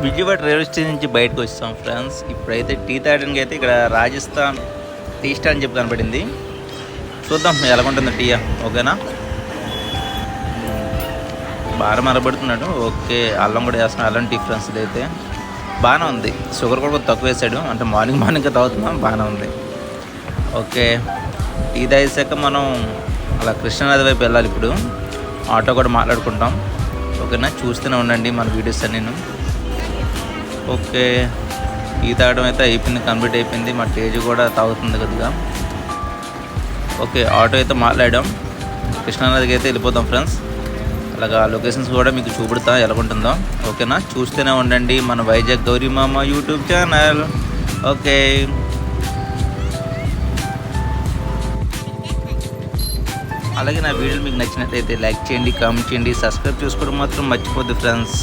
Vijayawada railway station నుంచి బయటకు వచ్చాం ఫ్రెండ్స్. ఇప్పుడైతే టీ తాగడానికి అయితే ఇక్కడ రాజస్థాన్ టీ స్టాల్ అని చెప్పి కనపడింది. చూద్దాం ఎలాగుంటుందో టీయా. ఓకేనా, బాగా మరబడుతున్నాడు. ఓకే, అల్లం కూడా వేస్తున్నాం. అల్లం టీ ఫ్రెండ్స్ అయితే బాగానే ఉంది. షుగర్ కూడా కొంచెం తక్కువ వేసాడు, అంటే మార్నింగ్ తాగుతున్నాం. బాగానే ఉంది. ఓకే, టీ తాగేసాక మనం అలా కృష్ణానది వైపు వెళ్ళాలి. ఇప్పుడు ఆటో కూడా మాట్లాడుకుంటాం. ఓకేనా, చూస్తూనే ఉండండి మన వీడియోస్ అన్నీ. ఓకే, టీ తాగడం అయితే అయిపోయింది, కంప్లీట్ అయిపోయింది. మా తేజు కూడా తాగుతుంది కొద్దిగా. ఓకే, ఆటో అయితే మాట్లాడాం. కృష్ణానదికి అయితే వెళ్ళిపోతాం ఫ్రెండ్స్. అలాగా లొకేషన్స్ కూడా మీకు చూపెడతా ఎలాగుంటుందో. ఓకేనా, చూస్తూనే ఉండండి మన వైజాగ్ గౌరీమామ యూట్యూబ్ ఛానల్. ఓకే, అలాగే నా వీడియోలు మీకు నచ్చినట్లయితే లైక్ చేయండి, కామెంట్ చేయండి, సబ్స్క్రైబ్ చేసుకోవడం మాత్రం మర్చిపోద్దు ఫ్రెండ్స్.